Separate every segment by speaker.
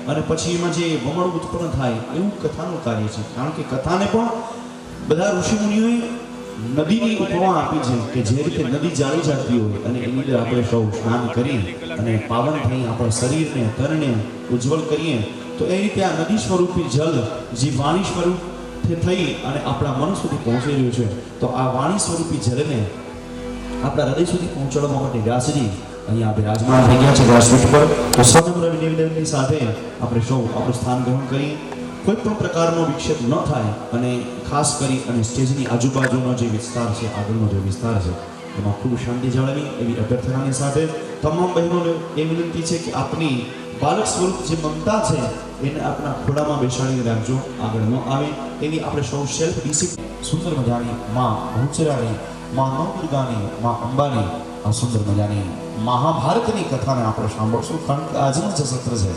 Speaker 1: અને પછી એમાં જે વમળ ઉત્પન્ન થાય એવું કથાનું કાર્ય છે. કારણ કે કથાને પણ બધા ઋષિમુનિઓએ નદીની ઉપમા આપી છે કે જે રીતે નદી જાળી જાતી હોય અને એની અંદર આપણે સૌ સ્નાન કરી અને પાવન થઈ આપણા શરીરને તનને ઉજ્જવળ કરીએ, તો એ રીતે આ નદી સ્વરૂપી જલ જે વાણી સ્વરૂપથી થઈ અને આપણા મન સુધી પહોંચી રહ્યું છે, તો આ વાણી સ્વરૂપી જલને આપણા હૃદય સુધી પહોંચાડવા માટે વ્યાસજી અહીંયા બિરાજમાન થઈ ગયા છે વ્યાસપીઠ પર. તો સનમ્ર નિવેદનની સાથે આપણે સૌ આપણું સ્થાન ગ્રહણ કરીએ. કોઈ પણ પ્રકારનો વિક્ષેપ ન થાય અને ખાસ કરી અને સ્ટેજની આજુબાજુનો જે વિસ્તાર છે, આગળનો જે વિસ્તાર છે, એમાં ખૂબ શાંતિ જાળવી એવી અભ્યર્થનાની સાથે તમામ બહેનોને એ વિનંતી છે કે આપની બાલક સ્વરૂપ જે મમતા છે એને આપણા ખોળામાં બેસાડીને રાખજો, આગળ ન આવે એવી આપણે સૌ સેલ્ફ ડિસિપ્લિન. સુંદર મજાની માં બહુચરાની, માં નવદુર્ગાની, માં અંબાની આ સુંદર મજાની મહાભારતની કથાને આપણે સાંભળશું. કારણ કે આજનું જે સત્ર છે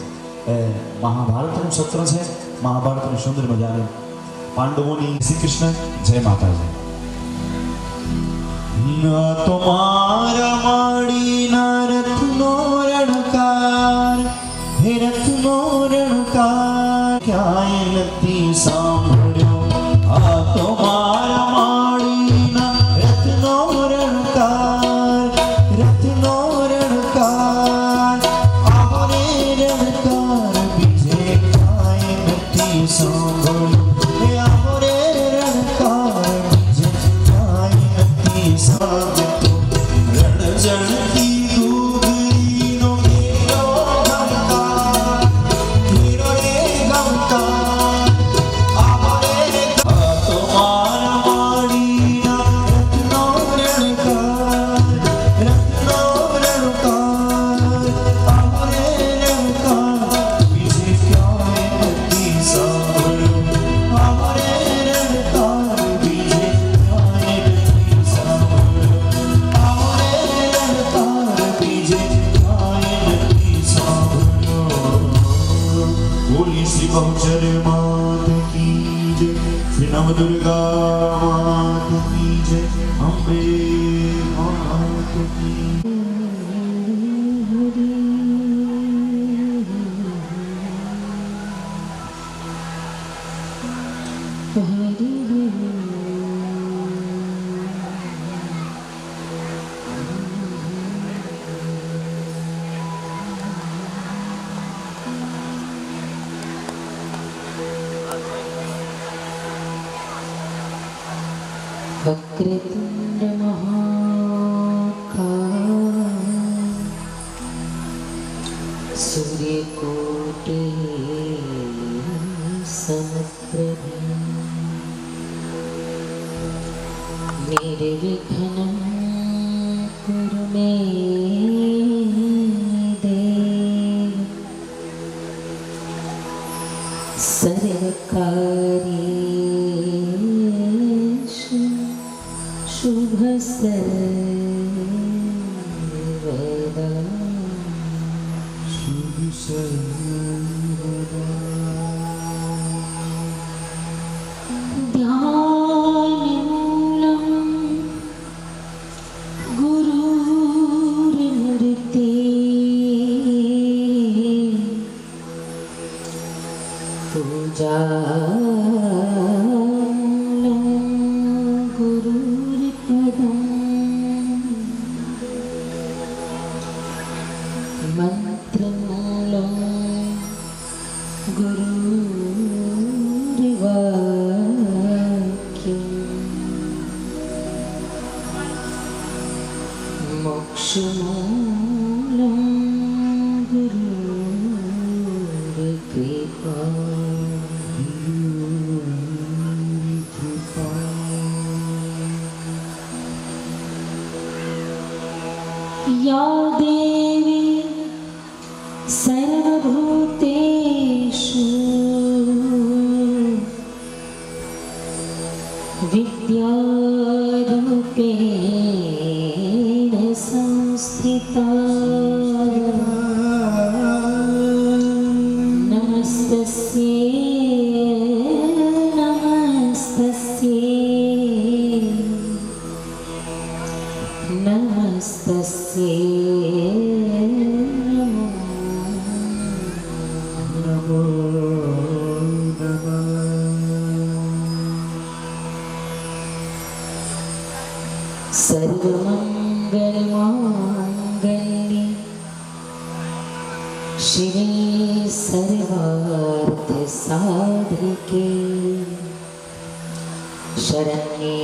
Speaker 1: એ મહાભારતનું સત્ર છે. મહાભારતની સુંદર મજાની પાંડવોની. શ્રી કૃષ્ણ, જય માતાજી. તમારા માડીના રથનો રણકાર, હે રથનો રણકાર ક્યાંય નથી સાંભળ્યો. આ તો મારા માડીના રથનો રણકાર, રથનો રણકાર, આવો રે રણકાર બીજે ક્યાંય નથી સાંભળ્યો. હે આવો રે રણકાર બીજે ક્યાંય નથી સાંભળ્યો. રણ જણતી દૂધીનો ઘેરો ગમકાર, ઘેરો રે ગમકાર, આવો રે આ તો મારા માડીના રથનો રણકાર, રથનો રણકાર, આવો રે રણકાર બીજે ક્યાંય નથી સાંભળ્યો. આવો રે રણકાર બીજે ક્યાંય નથી સાંભળ્યો. આવો રે રણકાર બીજે ક્યાંય નથી સાંભળ્યો. બોલી શ્રી બહુચર માત કી જય, શ્રી નવદુર્ગા માત કી જય, અંબે માત કી.
Speaker 2: वक्रतुंड महाकाय, सूर्यकोटि समप्रभ, निर्विघ्नं कुरु मे देव. सर्वकार्येषु शुभ सर्वदा, शुभ सर्वदा. ध्यानमूलं गुरुर्मूर्ते, पूजामूलं गुरुर्पदम्, मंत्रमूलं गुरुर्वाक्यम्, मोक्षमूलं गुरुर्कृपा. या देवी सर्वभूतेषु विद्यारूपेण संस्थिता, नमस्तस्यै नमस्तस्यै नमस्तस्यै नमो श्री सर्वार्थ साधिके शरण्ये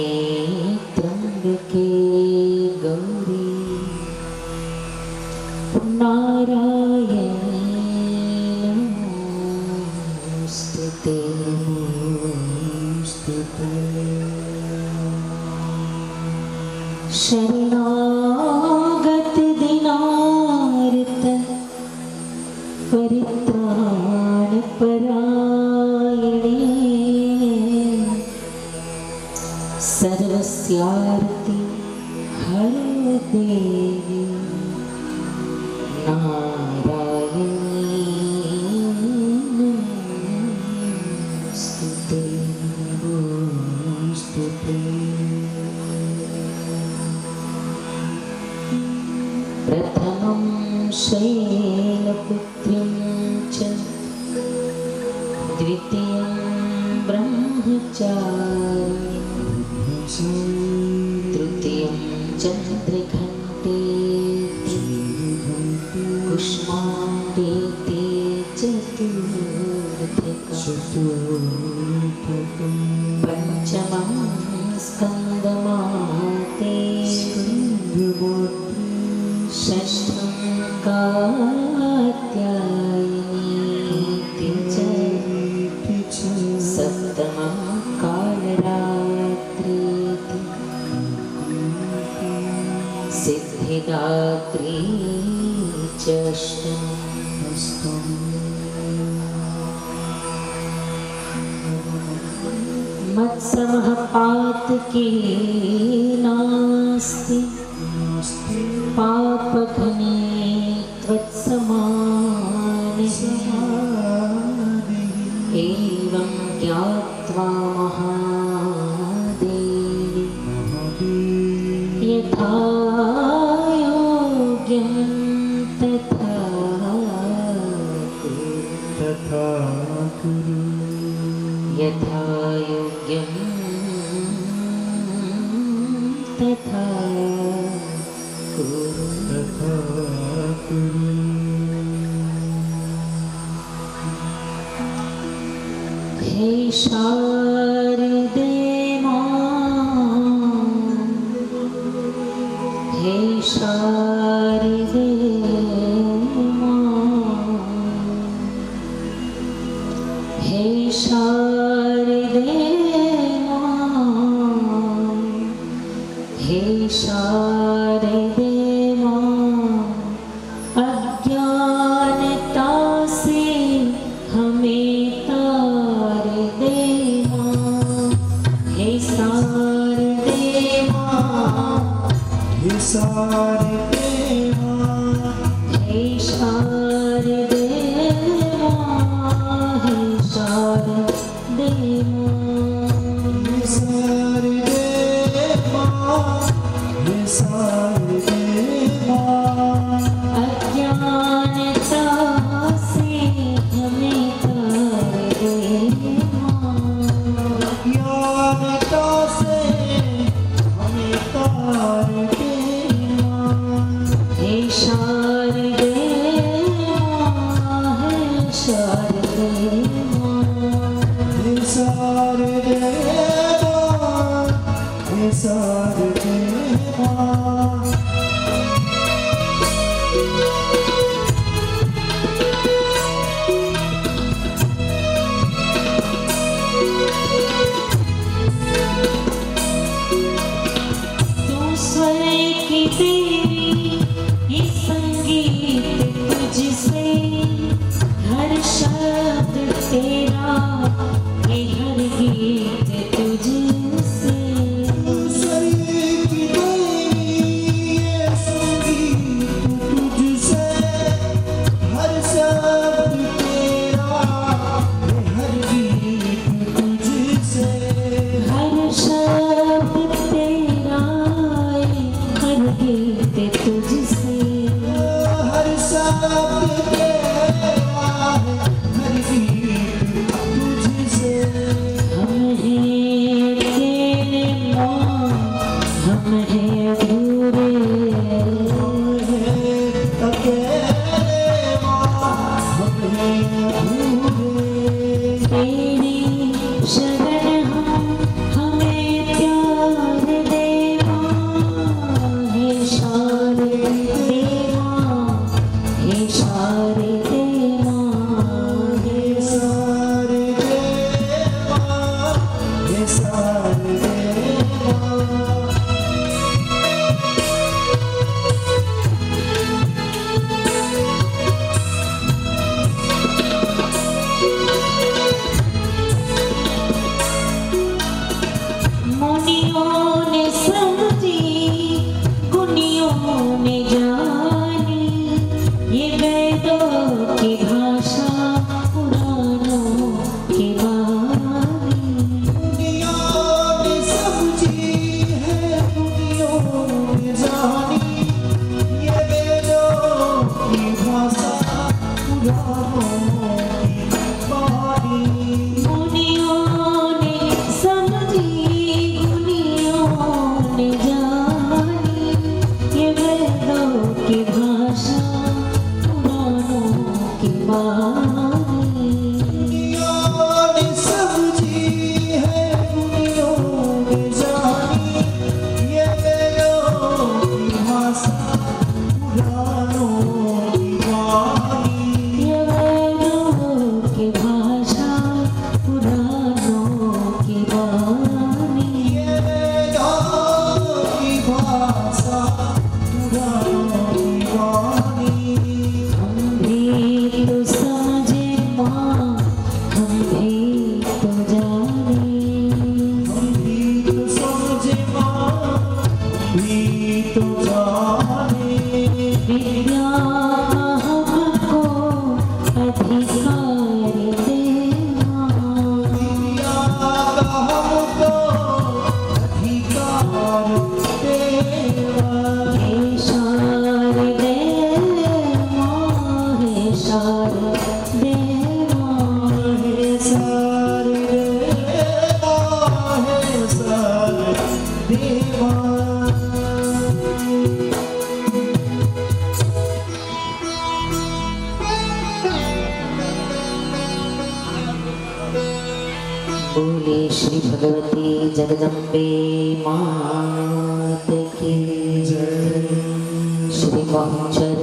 Speaker 2: त्र्यंबके गौरी नारायणी नमोस्तुते शरणागत दीनार्त परित्राण परायणे सर्वस्यार्ति हर देवी नारायणी नमोस्तुते प्रथमं शैलपुत्रीं च द्वितीयं ब्रह्मचारी तृतीयं चन्द्रघण्टेति कुष्माण्डेति चतुर्थकं पञ्चमं स्कन्दमाते षष्ठं कात्यायनीति च सप्तमं कालरात्रीति सिद्धिदात्री च अष्टमम् मत्समः पातकी नास्ति पापघ्ने त्वत्समानः एवं ज्ञात्वा महादेवी यथा योग्यं तथा कुरु यथा योग्यं तथा कुरु हे शारदे मां हे शारदे मां हे शारदे मां हे शारदे मां अज्ञानता से हमें तार दे मां हे शारदे मां
Speaker 1: हे शारदे मां
Speaker 2: हे शारदे मां हे शारदे मां अज्ञानता से हमें तार दे मां
Speaker 1: ज्ञानता से हमें तार दे मां
Speaker 2: हे शारदे मां हे शारदे मां
Speaker 1: हे शारदे मां हे शारदे मां
Speaker 2: की देवी ये संगीत तुझसे हर शब्द तेरा ये हर गीत तुझसे
Speaker 1: की देवी ये संगीत तुझसे हर शब्द तेरा हर गीत तुझसे
Speaker 2: हर शब्द तेरा हर गीत तुझसे
Speaker 1: हर शब्द तेरा हर गीत तुझसे
Speaker 2: हम हैं अकेले माँ हम हैं अधूरे
Speaker 1: अकेले मां
Speaker 2: सारे दे माँ
Speaker 1: हे सारे देवा हे सारे देवा
Speaker 2: मुनियों ने समझी गुनियों ने जानी ये वेदों की भाषा पुराणों की वाणी
Speaker 1: दुनिया ने समझी है दुनियों ने जानी ये वेदों की भाषा पुराणों की वाणी
Speaker 2: मुनियों ने समझी गुनियों ने जानी ये वेदों की भाषा पुराणों की वाणी
Speaker 1: दुनिया ने समझी है दुनियों ने जानी ये वेदों की भाषा पुराणों की वाणी
Speaker 2: ये वेदों की भाषा पुराणों की वाणी
Speaker 1: ये वेदों की भाषा पुराणों की वाणी
Speaker 2: हम भी तो समझे माँ हम भी तो जाने
Speaker 1: हम भी तो समझे माँ भी तो जाने
Speaker 2: विद्या का हमको अधिकार दे माँ
Speaker 1: दुनिया का हमको अधिकार देवा
Speaker 2: हे शारदे माँ हे शारदे माँ
Speaker 1: हे सारे देवा हे सारे देवा
Speaker 2: बोले श्री भगवती जगदम्बे मात की जय श्री बहुचर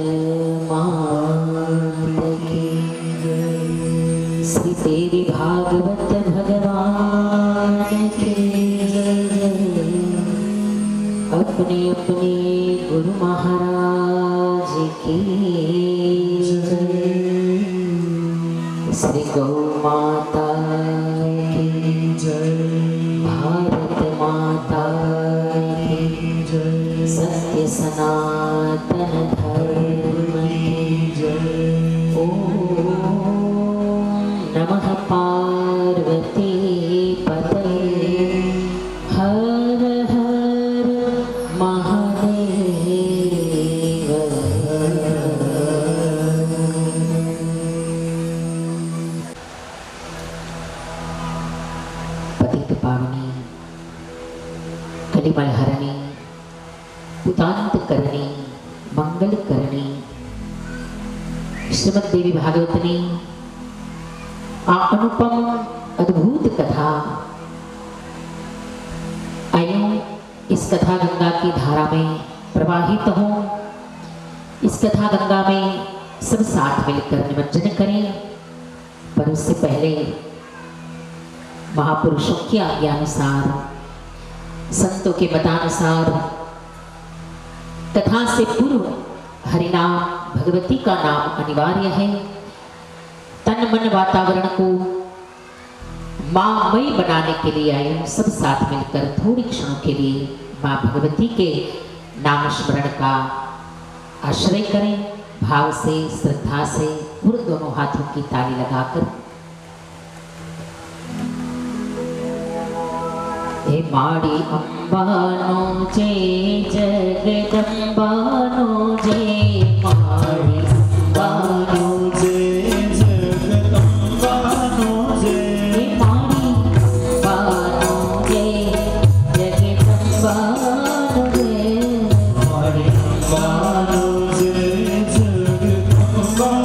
Speaker 2: मात की जय श्री देवी भागवत भगवान की जय अपने अपने गुरु महाराज की जय श्री गौ माता की जय भारत माता की जय सत्य सनातन धर्म की जय ओम नमः पार्वती पतये हर हर महादेव पतित पावनी कलिमल हरणी पुतांत करणी मंगल करणी श्रीमद देवी भागवतनी आ अनुपम अद्भुत कथा आइए इस कथा गंगा की धारा में प्रवाहित हो। इस कथा गंगा में सब साथ मिलकर निमज्जन करें, पर उससे पहले महापुरुषों की आज्ञानुसार संतों के मतानुसार कथा से पूर्व हरिनाम भगवती का नाम अनिवार्य है। तन मन वातावरण को माँमय बनाने के लिए आए सब साथ मिलकर थोड़ी क्षणों के लिए माँ भगवती के नाम स्मरण का आश्रय करें। भाव से श्रद्धा से पूरे दोनों हाथों की ताली लगाकर हे माड़ी अंबानो जे जगदंबानो जे माड़ी अंबानो
Speaker 1: जे जगदम्बानो जे
Speaker 2: हे माड़ी अंबानो जे जगदंबानो जे
Speaker 1: माड़ी अंबानो जे जगदम्बानो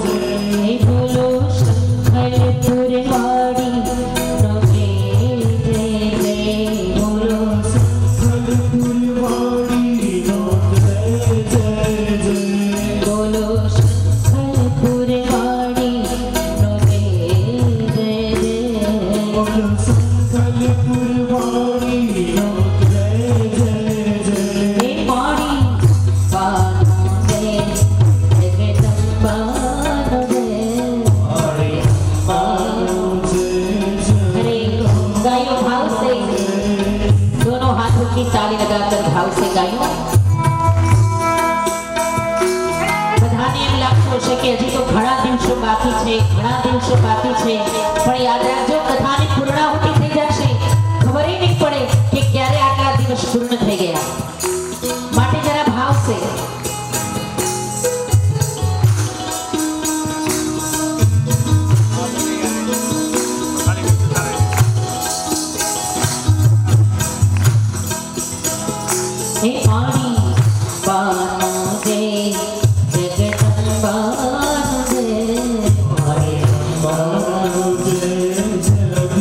Speaker 1: जे
Speaker 2: हे बोलो शंखरपुर वाड़ी नौजे जे जे बोलो
Speaker 1: फलपुरवाड़ी नो जय जय जय
Speaker 2: बोलो शंखरपुर લાગતું હશે કે હજી તો ઘણા દિવસો બાકી છે, ઘણા દિવસો બાકી છે, પણ યાદ રાખજો કથાની પૂર્ણાહુતિ થઈ જશે, ખબર નહીં પડે કે ક્યારે આટલા દિવસ પૂર્ણ થઈ ગયા. માટે જરા ભાવ છે. हे पानी बानो दे जगदम्बा दे, पानी बानो दे जगदम्बा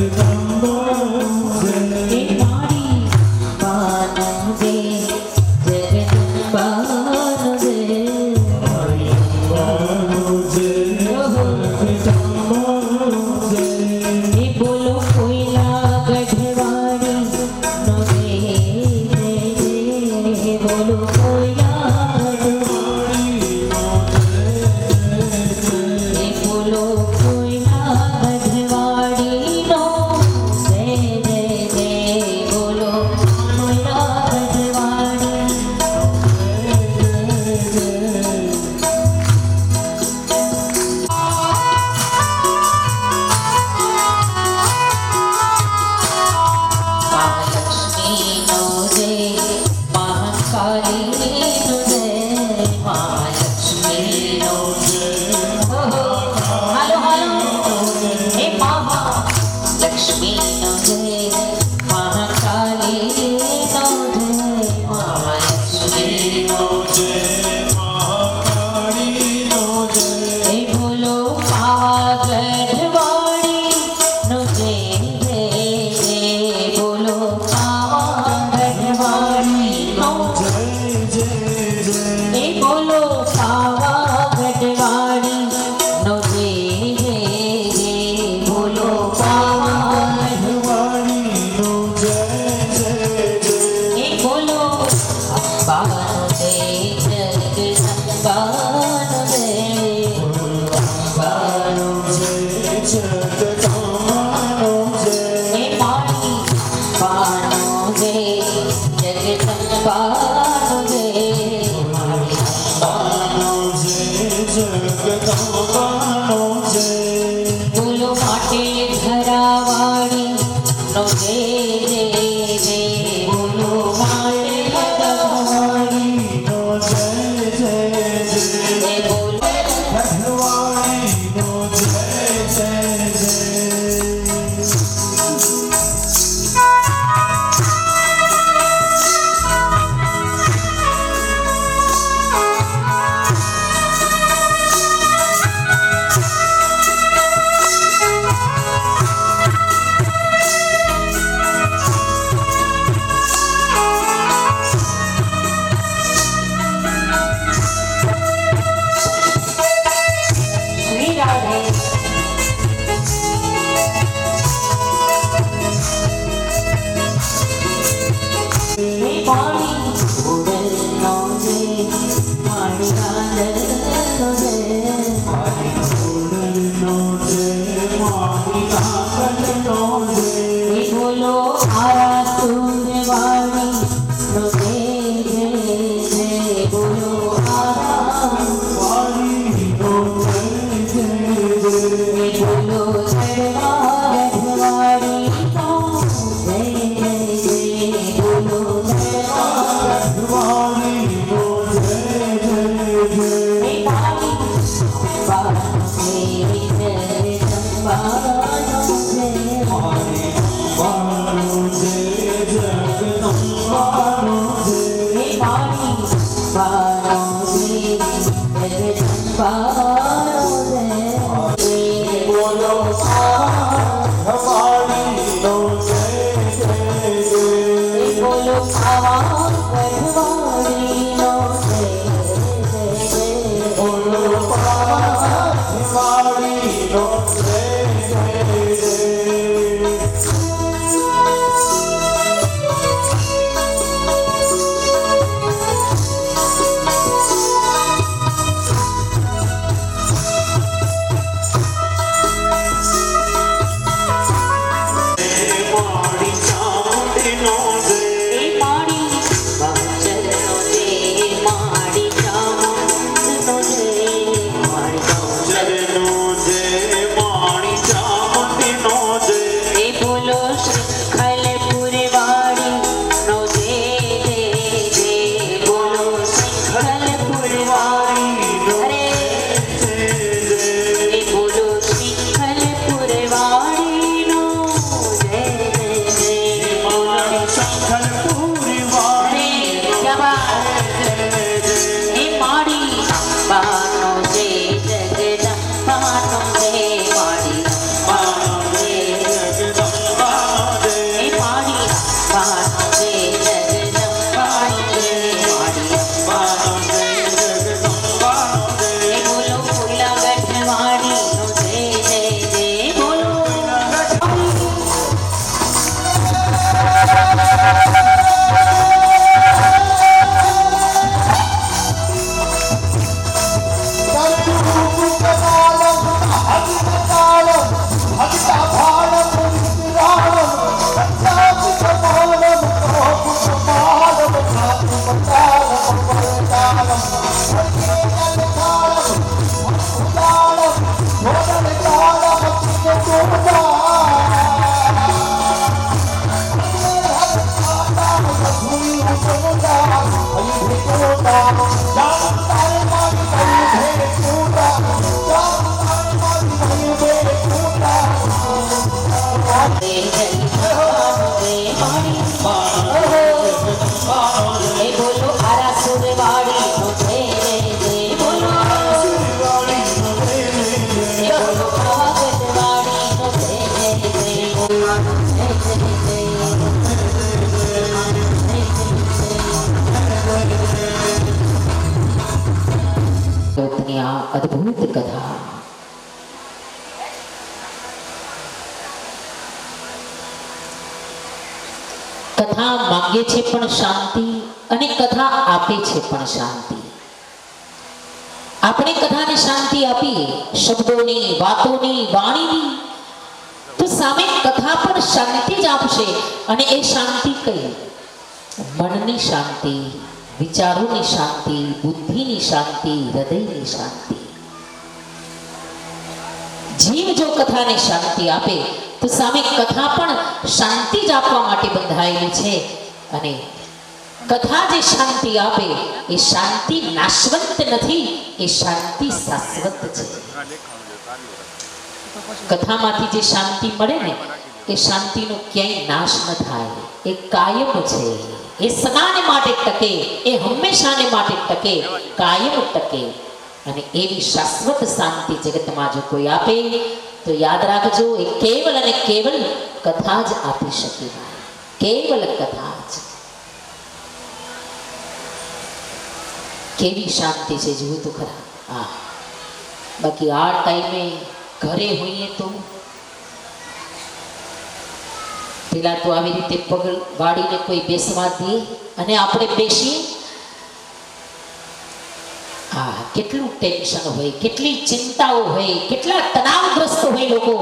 Speaker 2: અદ્ભુત કથા. કથા માંગે છે પણ શાંતિ અને કથા આપે છે પણ શાંતિ. આપણે કથાને શાંતિ આપીએ, શબ્દોની, વાતોની, વાણીની, તો સામે કથા પણ શાંતિ જ આપશે. અને એ શાંતિ કઈ? મનની શાંતિ, વિચારોની શાંતિ, બુદ્ધિની શાંતિ, હૃદયની શાંતિ. જીવ જો કથાને શાંતિ આપે તો સામે કથા પણ શાંતિ જ આપવા માટે બંધાયેલી છે. અને કથા જે શાંતિ આપે એ શાંતિ નાશવંત નથી, એ શાંતિ શાશ્વત છે. કથામાંથી જે શાંતિ મળે ને એ શાંતિનો ક્યાંય નાશ ન થાય, એ કાયમ છે, એ સદાને માટે ટકે, એ હંમેશાને માટે ટકે, કાયમ ટકે. અને એવી શાશ્વત શાંતિ જગતમાં જો કોઈ આપે તો યાદ રાખજો, એ કેવલ અને કેવલ કથા જ આપી શકે. કેવલ કથા જ. કેવી શાંતિ છે જોયું તો ખરા. હા, બાકી આ ટાઈમે ઘરે હોઈએ તો પેલા તો આવી રીતે પગ વાળીને કોઈ બેસવા દે અને આપણે બેસીએ. હા, કેટલું ટેન્શન હોય, કેટલી ચિંતાઓ હોય, કેટલા તણાવગ્રસ્ત હોય લોકો,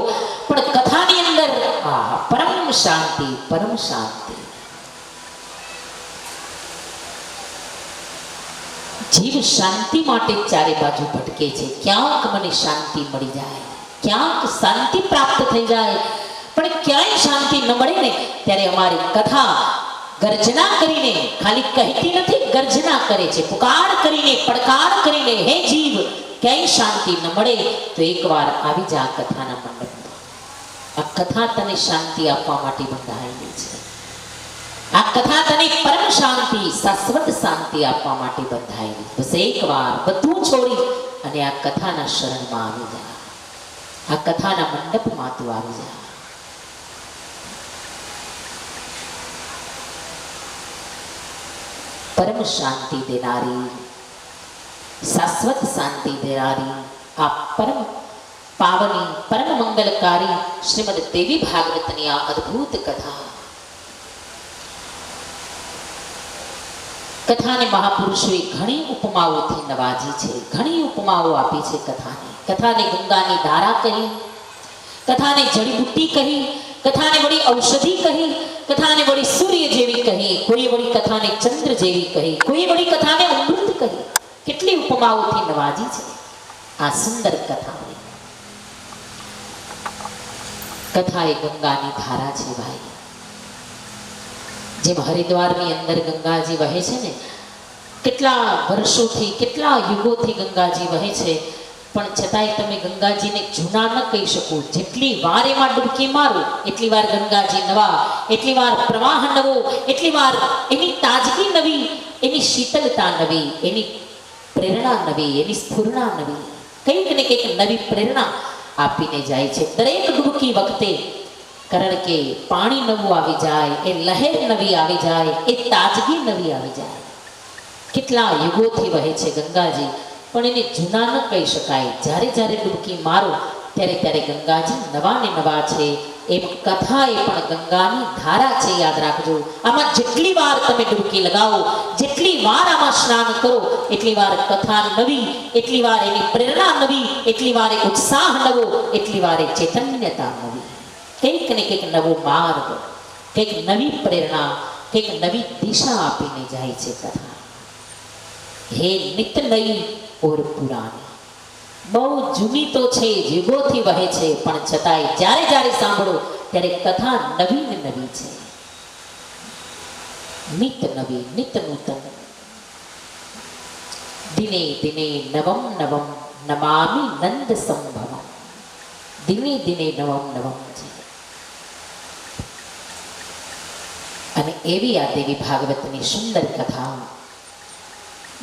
Speaker 2: પણ કથાની અંદર પરમ શાંતિ, પરમ શાંતિ. જીવ શાંતિ માટે ચારે બાજુ ભટકે છે. ક્યાંક મને શાંતિ મળી જાય, ક્યાંક શાંતિ પ્રાપ્ત થઈ જાય, પણ ક્યાંય શાંતિ ન મળે ને ત્યારે અમારી કથા ગર્જના કરીને, ખાલી કહેતી નથી, ગર્જના કરે છે, પુકાર કરીને, પડકાર કરીને, હે જીવ, ક્યાંય શાંતિ ન મળે તો એકવાર આવી જા કથાના મંડપમાં. આ કથા તને શાંતિ આપવા માટે બંધાયેલી છે. આ કથા તને પરમ શાંતિ, શાશ્વત શાંતિ આપવા માટે બંધાયેલી. બસ એકવાર બધું છોડી અને આ કથાના શરણમાં આવી જા. આ કથાના મંડપમાં તું આવી જા. પરમ શાંતિ દેનારી, શાશ્વત શાંતિ દેનારી આ પરમ પાવની, પરમ મંગલકારી શ્રીમદ દેવી ભાગવતની આ અદ્ભુત કથા. કથાને મહાપુરુષોએ ઘણી ઉપમાઓથી નવાજી છે, ઘણી ઉપમાઓ આપી છે કથાને. કથાને ગંગાની ધારા કહી, કથાને જડીબુટ્ટી કહી, કથાને વળી ઔષધિ કહી, કથાને વળી સૂર્ય જેવી કહી, કોઈ વળી કથાને ચંદ્ર જેવી કહી, કોઈ વળી કથાને અમૃત કહી. કેટલી ઉપમાઓથી નવાજી છે આ સુંદર કથા. કથા એ ગંગાની ધારા છે ભાઈ. જેમ હરિદ્વારની અંદર ગંગાજી વહે છે ને, કેટલા વર્ષોથી, કેટલા યુગોથી ગંગાજી વહે છે, પણ છતાંય તમે ગંગાજીને જૂના ન કહી શકો. જેટલી વાર એમાં ડૂબકી મારો એટલી વાર ગંગાજી નવા, એટલી વાર પ્રવાહ નવો, એટલી વાર એની તાજગી નવી, એની શીતળતા નવી, એની પ્રેરણા નવી, એની સ્ફુરણા નવી, કંઈક ને કંઈક નવી પ્રેરણા આપીને જાય છે દરેક ડૂબકી વખતે. કારણ કે પાણી નવું આવી જાય, એ લહેર નવી આવી જાય, એ તાજગી નવી આવી જાય. કેટલા યુગોથી વહે છે ગંગાજી, પણ એને જૂના ન કહી શકાય. જ્યારે જ્યારે ડૂબકી મારો ત્યારે ત્યારે ગંગાજી નવા ને નવા છે. એમ કથા એ પણ ગંગાની ધારા છે, યાદ રાખજો. આમાં જેટલી વાર તમે ડૂબકી લગાવો, જેટલી વાર આમાં સ્નાન કરો, એટલી વાર કથા નવી, એટલી વાર એની પ્રેરણા નવી, એટલી વાર ઉત્સાહ નવો, એટલી વાર ચૈતન્યતા નવી. કંઈક ને કંઈક નવો માર્ગ, કંઈક નવી પ્રેરણા, કંઈક નવી દિશા આપીને જાય છે કથા. હે નિત નઈ ઓર પુરાણી. બહુ જૂની તો છે, યુગોથી વહે છે, પણ છતાંય જ્યારે જ્યારે સાંભળો ત્યારે કથા નવી ને નવી છે. નિત નવી, નિત નૂતન. દિને દિને નવમ નવમ નમામિ નંદ સંભવમ. દિને દિને નવમ નવમ છે. અને એવી આ દેવી ભાગવતની સુંદર કથા,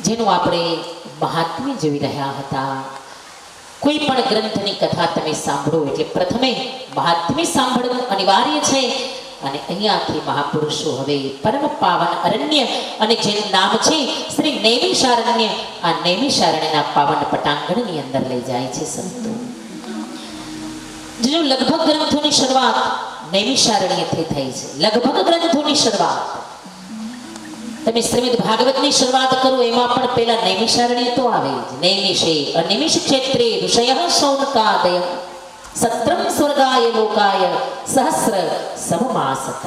Speaker 2: જેનું આપણે મહાત્મ્ય જોઈ રહ્યા હતા. કોઈ પણ ગ્રંથની કથા તમે સાંભળો એટલે પ્રથમે મહાત્મ્ય સાંભળવું અનિવાર્ય છે, અને અહીંયાથી મહાપુરુષો હવે પરમ પાવન અરણ્ય અને જેનું નામ છે શ્રી નૈમિષારણ્ય, આ નૈમિષારણ્યના પાવન પટાંગણની અંદર લઈ જાય છે સંતો. જો લગભગ ગ્રંથોની શરૂઆત નૈમિષારણ્યથી થઈ છે. લગભગ ગ્રંથોની શરૂઆત તમે શ્રીમદ ભાગવતની શરૂઆત કરો એમાં પણ પેલા નૈમિષારણ્ય તો આવે જ. નૈમિષે અનિમિષ ક્ષેત્રે ઋષયઃ શૌનકાદય સત્રમ સ્વર્ગાય લોકાય સહસ્ર સમમાસતઃ.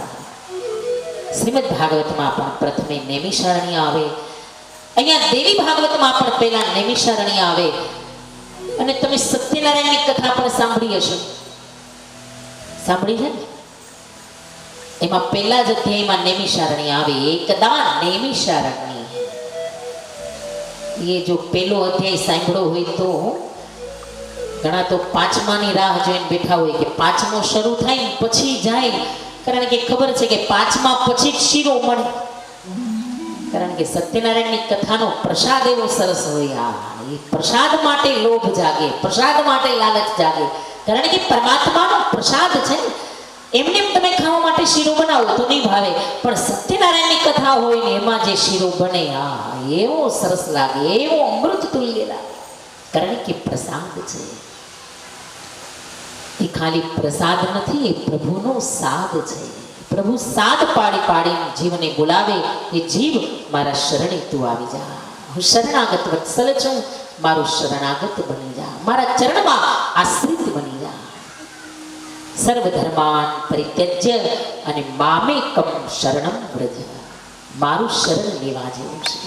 Speaker 2: શ્રીમદ ભાગવતમાં પણ પ્રથમે નૈમિષારણ્ય આવે. અહીંયા દેવી ભાગવતમાં પણ પેલા નૈમિષારણ્ય આવે. અને તમે સત્યનારાયણની કથા પણ સાંભળી હશે. સાંભળી છે ને? એમાં પહેલા જ અધ્યાયમાં નૈમિષારણ્ય આવે. એકદા નૈમિષારણ્ય. એ જો પેલો અધ્યાય સાંભળ્યો હોય તો ઘણા તો પાંચમાની રાહ જોઈને બેઠા હોય કે પાંચમો શરૂ થાય ને પછી જાય, કારણ કે ખબર છે કે પાંચમા પછી જ શીરો મળે. કારણ કે સત્યનારાયણની કથાનો પ્રસાદ એવો સરસ હોય. એ પ્રસાદ માટે લોભ જાગે, પ્રસાદ માટે લાલચ જાગે. કારણ કે પરમાત્માનો પ્રસાદ છે ને, એમને તમે ખાવા માટે શીરો બનાવો તો નહીં ભાવે, પણ સત્યનારાયણની કથા હોય ને એમાં જે શીરો બને એવો સરસ લાગે, એવો અમૃત તુલ્ય લાગે. કારણ કે પ્રસાદ છે. એ ખાલી પ્રસાદ નથી, એ પ્રભુનો સાદ છે. પ્રભુ સાદ પાડી પાડીને જીવને બોલાવે, એ જીવ મારા શરણે તું આવી જા. હું શરણાગત વત્સલ છું, મારું શરણાગત બની જા, મારા ચરણમાં આશ્રિત બની જા. સર્વધર્માન પરિત્યજ્ય અને મામેકમ શરણમ વ્રજ. મારું શરણ લેવા જેવું છે.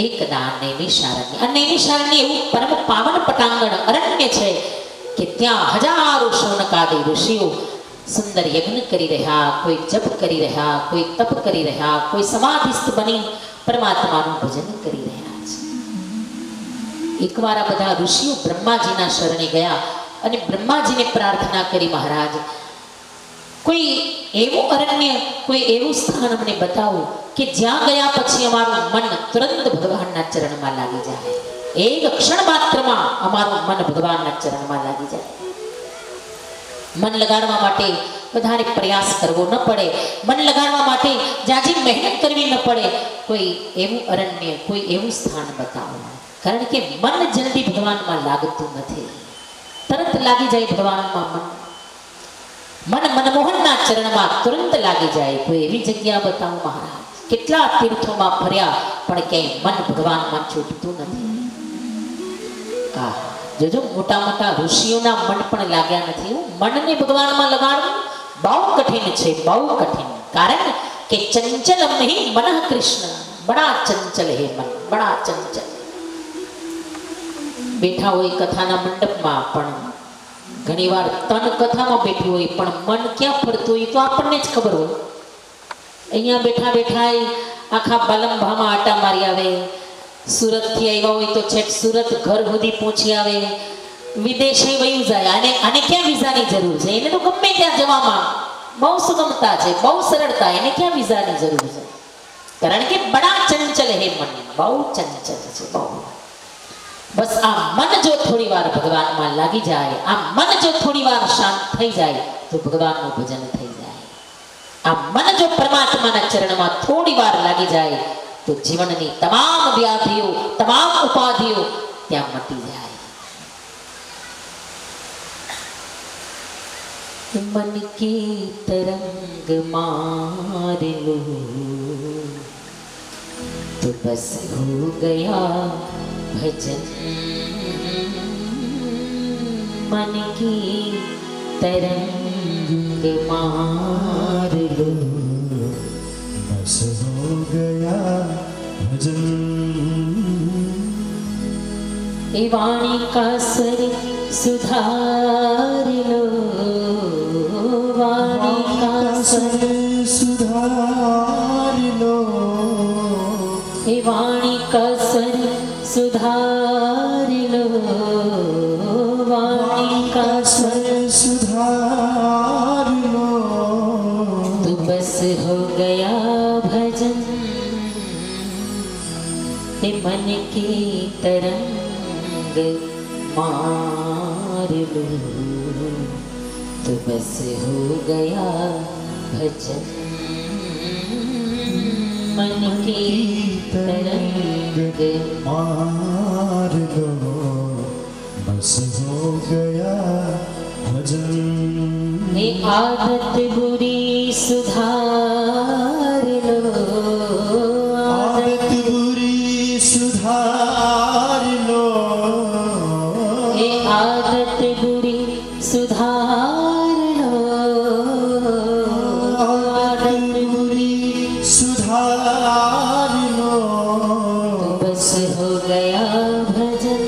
Speaker 2: એકદા નૈમિષારણ્ય. આ નૈમિષારણ્ય એવું પરમ પાવન પટાંગણ અરણ્ય છે કે ત્યાં હજારો શૌનકાદી ઋષિઓ સુંદર યજ્ઞ કરી રહ્યા, કોઈ જપ કરી રહ્યા, કોઈ તપ કરી રહ્યા, કોઈ સમાધિસ્થ બની પરમાત્માનું ભજન કરી રહ્યા છે. એકવાર આ બધા ઋષિઓ બ્રહ્માજીના શરણે ગયા અને બ્રહ્માજીને પ્રાર્થના કરી, મહારાજ કોઈ એવું અરણ્ય, કોઈ એવું સ્થાન અમને બતાવો કે જ્યાં ગયા પછી અમારું મન તુરંત ભગવાનના ચરણમાં લાગી જાય. એક ક્ષણ માત્રમાં અમારું મન ભગવાનના ચરણમાં લાગી જાય. મન લગાડવા માટે વધારે પ્રયાસ કરવો ન પડે, મન લગાડવા માટે જાજી મહેનત કરવી ન પડે. કોઈ એવું અરણ્ય, કોઈ એવું સ્થાન બતાવો. કારણ કે મન જલ્દી ભગવાનમાં લાગતું નથી, તરત લાગી જાય ભગવાનમાં મન. મનમોહનના ચરણમાં તુરંત લાગી જાય. કોઈ એવી જગ્યા બતાવો મહારાજ. કેટલા તીર્થોમાં ફર્યા પણ ક્યાંય મન ભગવાનમાં છૂટતું નથી. જોજો મોટા મોટા ઋષિઓના મન પણ લાગ્યા નથી. મનને ભગવાનમાં લગાડવું બહુ કઠિન છે, બહુ કઠિન. કારણ કે ચંચલમ હી મનઃ કૃષ્ણ, બડા ચંચલ હે મન, બડા ચંચલ. બેઠા હોય કથાના મંડપમાં પણ ઘણીવાર તન કથામાં બેઠું હોય પણ મન ક્યાં ફરતું હોય તો આપણને જ ખબર હોય. અહીંયા બેઠા બેઠા આખા બાલંભામાં આટા મારી આવે. સુરતથી આવ્યા હોય તો છેક સુરત ઘર સુધી પહોંચી આવે. વિદેશે વયું જાય. આને ક્યાં વિઝાની જરૂર છે? એને તો ગમે ત્યાં જવામાં બહુ સુગમતા છે, બહુ સરળતા. એને ક્યાં વિઝાની જરૂર છે? કારણ કે બડા ચંચલ હે મન, બહુ ચંચલ છે, બહુ. બસ આ મન જો થોડી વાર ભગવાનમાં લાગી જાય, આ મન જો થોડી વાર શાંત થઈ જાય તો ભગવાનનું ભજન થઈ જાય. આ મન જો પરમાત્માના ચરણમાં થોડી વાર લાગી જાય તો જીવનની તમામ વ્યાધિઓ, તમામ ઉપાધિઓ ત્યાં મટી જાય. મન કી તરંગ માર લો તો બસ હો ગયા ભજન. मन की तरंग मार लो बस हो गया भजन. ए वाणी का स्वर सुधार लो, वाणी का स्वर सुधार लो, ए वाणी का स्वर सुधार लो, वाणी का स्वर सुधार लो तो बस हो गया भजन. हे मन की तरंग मार लो, तो बस हो गया भजन मन की तरंग
Speaker 1: मार लो बस हो गया भजन
Speaker 2: ये आदत बुरी सुधार लो
Speaker 1: आदत बुरी सुधार लो
Speaker 2: ये आदत बुरी सुधार लो
Speaker 1: आदत बुरी सुधार लो
Speaker 2: तो बस हो गया भजन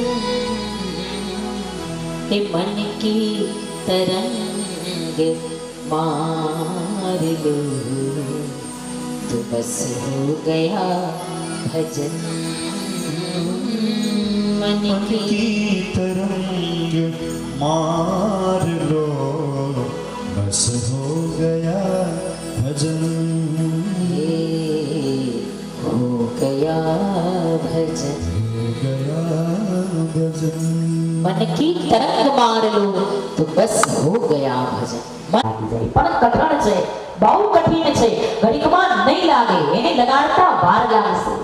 Speaker 2: ये मन की तरंग मार लो तो बस हो गया भजन मन की
Speaker 1: की तरंग मार लो बस हो गया भजन
Speaker 2: ये हो गया भजन
Speaker 1: हो गया भजन
Speaker 2: मन की तरंग मार लो तो बस हो गया भजन પણ કઠણ છે બહુ કઠિન છે ઘડીકમાં નહીં લાગે એને લગાડતા વાર લાગશે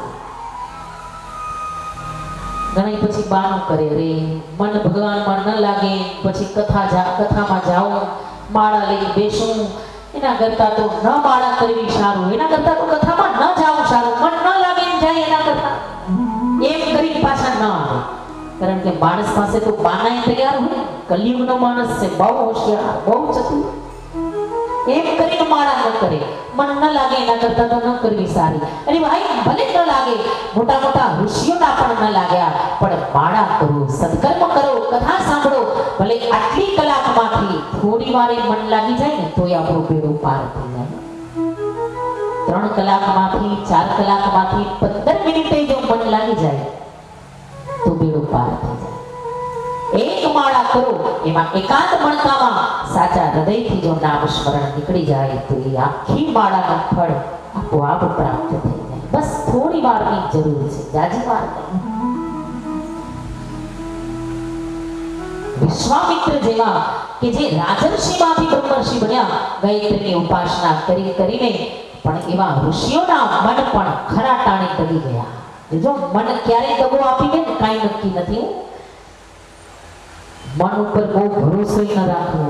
Speaker 2: ઘણી પછી બાનું કરે રે મન ભગવાનમાં ન લાગે પછી કથામાં જાઉં માળા લઈ બેસું એના કરતા તો ન માળા કરવી સારું એના કરતા તો કથામાં ન જાવું સારું મન ન લાગે એમ જાય એના કરતા એમ કરીને પાછા ન આવે કારણ કે માણસ પાસે તો બાનાય તૈયાર હોય કલયુગનો માણસ છે બહુ હોશિયાર બહુ ચતુર એમ કરીને માળા ન કરે મન ન લાગે એના કરતા તો ન કરવી સારી અરે ભાઈ ભલે ન લાગે મોટા મોટા ઋષિઓના પણ ન લાગ્યા પણ માળા કરો સત્કર્મ કરો કથા સાંભળો ભલે આટલી કલાકમાંથી થોડી વારે મન લાગી જાય ને તોય આપણું બેડું પાર થઈ જાય 3 કલાકમાંથી 4 કલાકમાંથી 15 મિનિટે જો મન લાગી જાય તો બેડું પાર થઈ જાય એક માળા કરો એમાં એકાંત મણકામાં સાચા હૃદયથી જો નામ સ્મરણ નીકળી જાય તો એ આખી માળાનું ફળ આપોઆપ પ્રાપ્ત થઈ જાય બસ થોડી વારની જરૂર છે જાજી વાર નહીં વિશ્વામિત્ર જેવા કે જે રાજર્ષિમાંથી બ્રહ્મર્ષિ બન્યા ગાયત્રીની ઉપાસના કરીને પણ એવા ઋષિઓના મન પણ ખરા ટાણે ટળી ગયા જો મન ક્યારે દગો આપી દે ને કાંઈ નક્કી નથી મન ઉપર બહુ ભરોસો ન રાખવો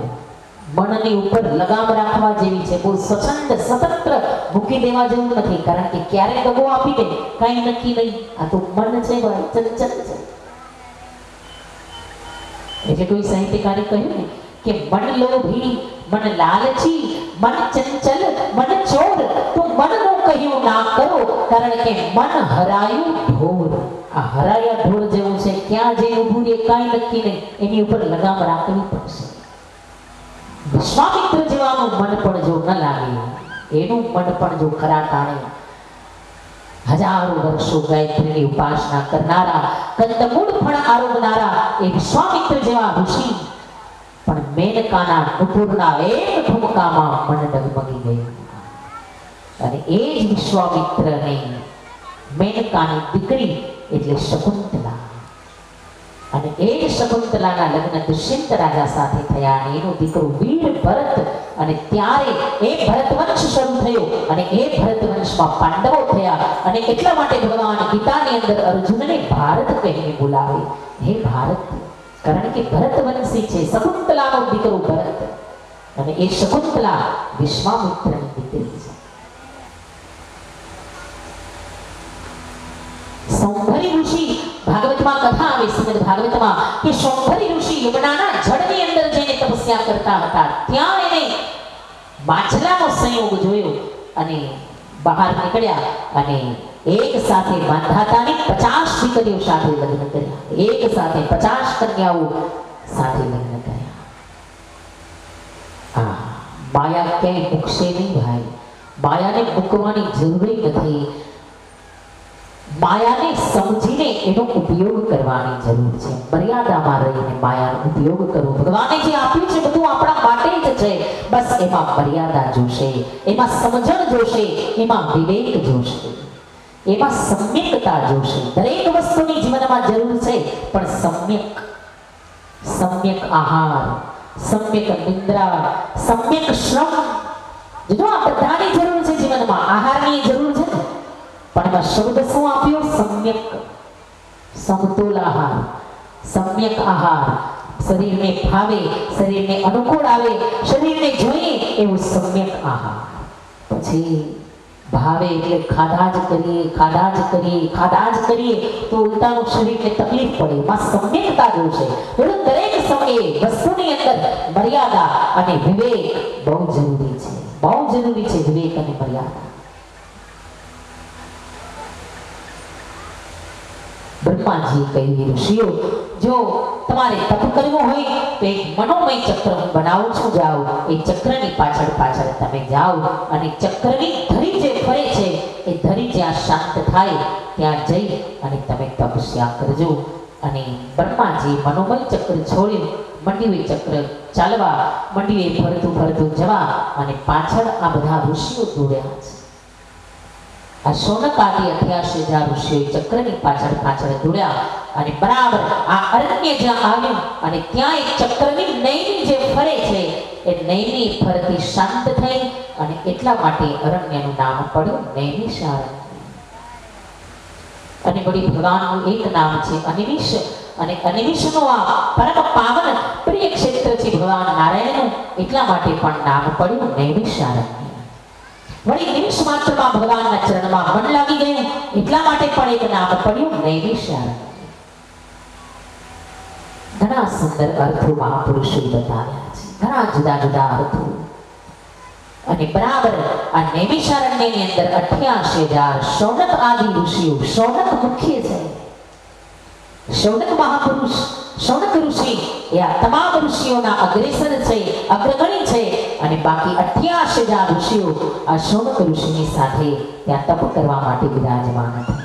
Speaker 2: મનની ઉપર લગામ રાખવા જેવી છે બહુ સ્વચ્છંદ સ્વતંત્ર મૂકી દેવા જેવું નથી કારણ કે ક્યારે દગો આપી દે કાંઈ નક્કી નહીં આ તો મન છે ભાઈ ચંચલ છે એટલે કોઈ સાહિત્યકારે કહ્યું ને કે મન લોભી મન લાલચી મન ચંચલ મન ચોર તો મનનું કહ્યું ના કરો કારણ કે મન હરાયું ઢોર આ હરાયા ઢોર જેવું છે ક્યાં જઈને ઊભું રહે કાંઈ નક્કી નહીં એની ઉપર લગામ રાખવી પડશે વિશ્વામિત્ર જેવાનું મન પણ જો ન લાગે એનું મન પણ જો ખરા ટાણે હજારો વર્ષો ગાયત્રીની ઉપાસના કરનારા કંદમૂળ ફળ આરોગનારા એ વિશ્વામિત્ર જેવા ઋષિ પણ મેનકાના નુપુરના એક ઠુમકામાં મન ડગમગી ગયું અને એ જ વિશ્વામિત્રને મેનકાની દીકરી એટલે શકુંતલા અને એ જ શકુંતલાના લગ્ન દુષ્યંત રાજા સાથે થયા અને એનો દીકરો વીર ભરત અને ત્યારે એ ભરતવંશ શરૂ થયો અને એ ભરતવંશમાં પાંડવો થયા અને એટલા માટે ભગવાન ગીતાની અંદર અર્જુનને ભારત કહીને બોલાવે હે ભારત કારણ કે ભરતવંશી છે શકુંતલાનો દીકરો ભરત અને એ શકુંતલા વિશ્વામિત્રની દીકરી છે સૌંભરી ઋષિ ભાગવતમાં કથા આવે શ્રીમદ ભાગવતમાં કે સૌંભરી ઋષિ યમુનાના જળની અંદર જઈને તપસ્યા કરતા હતા ત્યાં એને માછલાનો સંયોગ જોયો અને બહાર નીકળ્યા અને એક સાથે બાંધાતાની 50 દીકરીઓ સાથે લગ્ન કર્યા એક સાથે 50 કન્યાઓ સાથે લગ્ન કર્યા માયા ક્યાંય મૂકશે નહીં ભાઈ માયાને મૂકવાની જરૂર નથી માયાને સમજીને એનો ઉપયોગ કરવાની જરૂર છે મર્યાદામાં રહીને માયાનો ઉપયોગ કરો ભગવાને જે આપ્યું છે બધું આપણા માટે જ છે બસ એમાં મર્યાદા જોશે એમાં સમજણ જોશે એમાં વિવેક જોશે એમાં સમ્યકતા જોશે દરેક વસ્તુની જીવનમાં જરૂર છે પણ સમ્યક આહાર સમ્યક નિંદ્રા, સમ્યક શ્રમ. જો આ બધાની જરૂર છે જીવનમાં, આહારની જરૂર છે ને, પણ એમાં શબ્દ શું આપ્યો? સમ્યક, સમતોલ આહાર, સમ્યક આહાર. શરીરને ભાવે, શરીરને અનુકૂળ આવે, શરીરને જોઈએ એવું સમ્યક આહાર. પછી ભાવે એટલે ખાધા જ કરીએ, ખાધા જ કરીએ, ખાધા જ કરીએ તો ઉલટાનું શરીરને તકલીફ પડે. એમાં સમ્યકતા જોશે. એટલે દરેક સમયે વસ્તુની અંદર મર્યાદા અને વિવેક બહુ જરૂરી છે. બહુ જરૂરી છે વિવેક અને મર્યાદા. બ્રહ્માજીએ કહ્યું, ઋષિઓ, જો તમારે તપ કરવું હોય તો એક મનોમય ચક્ર હું બનાવું છું, જાઓ એ ચક્રની પાછળ પાછળ તમે જાઓ અને ચક્રની ધરી જે ફરે છે એ ધરી જ્યાં શાંત થાય ત્યાં જઈ અને તમે તપસ્યા કરજો. અને બ્રહ્માજી મનોમય ચક્ર છોડી મંડીવે ચક્ર ચાલવા, મંડીવે ફરતું ફરતું જવા અને પાછળ આ બધા ઋષિઓ દોડ્યા છે. આ શૌનક આદિ 88,000 ઋષિઓ ચક્રની પાછળ પાછળ દોડ્યા અને બરાબર આ અરણ્ય જ્યાં આવ્યું અને ત્યાં એક ચક્રની નૈની જે ફરે છે એ નૈની ફરતી શાંત થઈ અને એટલા માટે અરણ્યનું નામ પડ્યું નૈમિષારણ્ય. અને વળી ભગવાનનું એક નામ છે અનિમિષ, અને અનિમિષનું આ પરમ પાવન પ્રિય ક્ષેત્ર છે ભગવાન નારાયણનું, એટલા માટે પણ નામ પડ્યું નૈમિષારણ્ય. વળી નિમિષ માત્રમાં ભગવાનના ચરણમાં મન લાગી ગયું એટલા માટે પણ એક નામ પડ્યું નૈમિષારણ્ય. ઘણા સુંદર અર્થો મહાપુરુષોએ બતાવ્યા છે, ઘણા જુદા જુદા અર્થો. અને બરાબર આ નૈમિષારણ્યની અંદર 88,000 શૌનક આદિ ઋષિઓ, શૌનક મુખ્ય છે, શૌનક મહાપુરુષ, શૌનક ઋષિ એ આ તમામ ઋષિઓના અગ્રેસર છે, અગ્રગણી છે. અને બાકી 88,000 ઋષિઓ આ શૌનક ઋષિની સાથે ત્યાં તપ કરવા માટે બિરાજમાન હતા.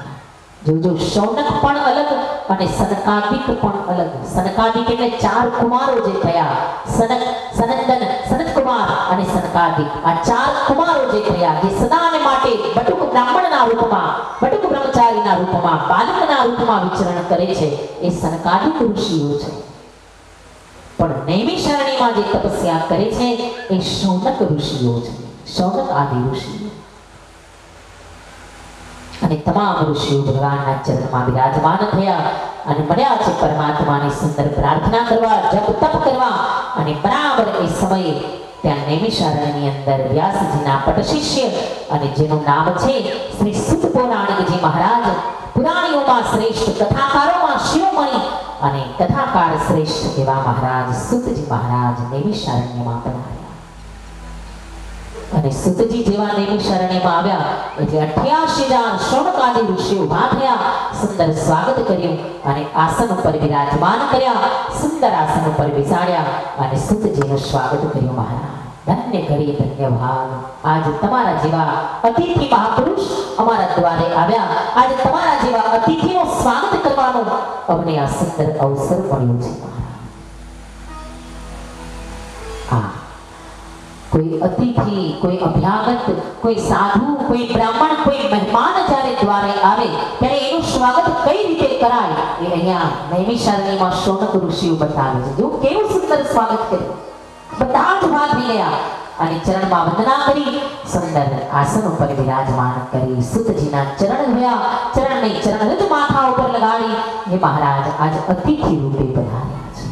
Speaker 2: જો શૌનક પણ અલગ અને સનકાદિક પણ અલગ. સનકાદિક એટલે 4 કુમારો જે થયા, સનક, સનંદન, સનત કુમાર અને સનકાદિક. આ 4 કુમારો જે થયા જે સદાને માટે બટુક બ્રાહ્મણના રૂપમાં, બટુક બ્રહ્મચારીના રૂપમાં, બાલકના રૂપમાં વિચરણ કરે છે એ સનકાદિક ઋષિઓ છે. પણ નૈમિષારણ્યમાં જે તપસ્યા કરે છે એ શૌનક ઋષિઓ છે, શૌનક આદિ ઋષિઓ. અને તમામ ઋષિઓ ભગવાનના ચરણમાં બિરાજમાન થયા અને મળ્યા છે પરમાત્માની સુંદર પ્રાર્થના કરવા, જપ તપ કરવા. અને બરાબર એ સમયે ત્યાં નૈમિષારણ્યની અંદર વ્યાસજીના પટશિષ્ય અને જેનું નામ છે શ્રી સુત પૌરાણિકજી મહારાજ, પુરાણીઓમાં શ્રેષ્ઠ, કથાકારોમાં શિરોમણી અને કથાકાર શ્રેષ્ઠ એવા મહારાજ સુતજી મહારાજ નૈમિષારણ્યમાં પધાર્યા. અને સુતજી જેવા નૈમિષારણ્યમાં આવ્યા એટલે 88,000 શૌનકાદિ ઋષિઓ ઉભા થયા, સુંદર સ્વાગત કર્યું અને આસન ઉપર બિરાજમાન કર્યા, સુંદર આસન ઉપર બેસાડ્યા અને સુતજીનું સ્વાગત કર્યું. મહારાજ ધન્ય કરીએ, ધન્યવાદ. આજે તમારા જેવા અતિથિ મહાપુરુષ અમારા દ્વારે આવ્યા, આજે તમારા જેવા અતિથિનું સ્વાગત કરવાનો અમને આ સુંદર અવસર મળ્યો છે. આ કોઈ અતિથિ, કોઈ અભ્યાગત, કોઈ સાધુ, કોઈ બ્રાહ્મણ, કોઈ મહેમાન જ્યારે દ્વારે આવે ત્યારે એનું સ્વાગત કઈ રીતે કરાય એ અહીંયા નૈમિષારણ્યમાં શૌનક ઋષિઓ બતાવે છે. જો કેવું સુંદર સ્વાગત કર્યું. બધા જ ભાગ ગયા અને ચરણમાં વંદના કરી, સુંદર આસન ઉપર બિરાજમાન કરી, સુતજીના ચરણ ધોયા, ચરણને ચરણરજ માથા ઉપર લગાડી એ મહારાજ આજ અતિથિ રૂપે પધાર્યા છે.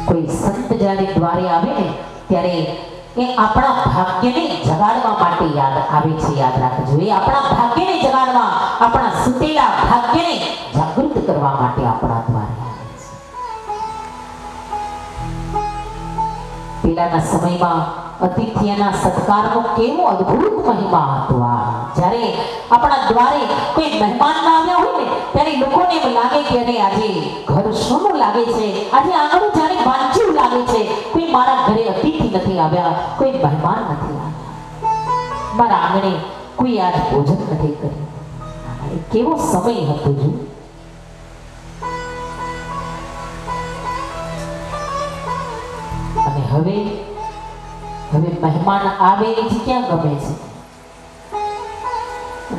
Speaker 2: કોઈ સંત જ્યારે દ્વારે આવે ને ત્યારે એ આપણા ભાગ્યને જગાડવા માટે યાદ આવે છે. યાદ રાખજો, એ આપણા ભાગ્યને જગાડવા, આપણા સુતેલા ભાગ્યને જાગૃત કરવા માટે આપણા દ્વારે આવે છે. પહેલાના સમયમાં અતિથિના સત્કારનો કેવો અદ્ભુત મહિમા હતો. જ્યારે આપણા દ્વારે કોઈ મહેમાન ના આવ્યા હોય ને ત્યારે લોકોને એમ લાગે કે અરે આજે ઘર સૂનું લાગે છે, આજે આંગણું જાણે વાંચ્યું લાગે છે, કોઈ મારા ઘરે અતિથિ નથી આવ્યા, કોઈ મહેમાન નથી આવ્યા, મારા આંગણે કોઈ આજ ભોજન નથી કર્યું. કેવો સમય હતો જો. અને હવે મહેમાન આવે એ ક્યાં ગમે છે.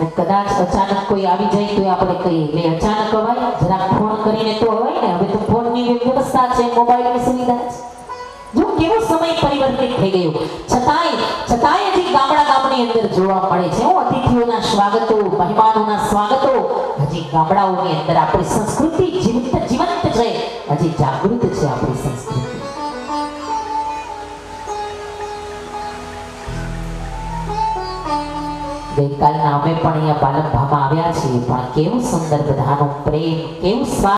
Speaker 2: અને કદાચ અચાનક કોઈ આવી જાય તો આપણે કહીએ એટલે અચાનક અવાય જરાક ફોન કરીને તો અવાય ને. હવે તો ફોનની વ્યવસ્થા છે, મોબાઈલની સુવિધા છે. જો કેવો સમય પરિવર્તિત થઈ ગયો, છતાંય હજી ગામની અંદર જોવા મળે છે અતિથિઓના સ્વાગતો, મહેમાનોના સ્વાગતો. હજી ગામડાઓની અંદર આપણી સંસ્કૃતિ જીવંત છે, હજી જાગૃત છે આપણી સંસ્કૃતિ. ગઈકાલના અમે પણ અહીંયા પાલનભામાં આવ્યા છીએ, પણ કેવું સુંદર બધાનો પ્રેમ, કેવું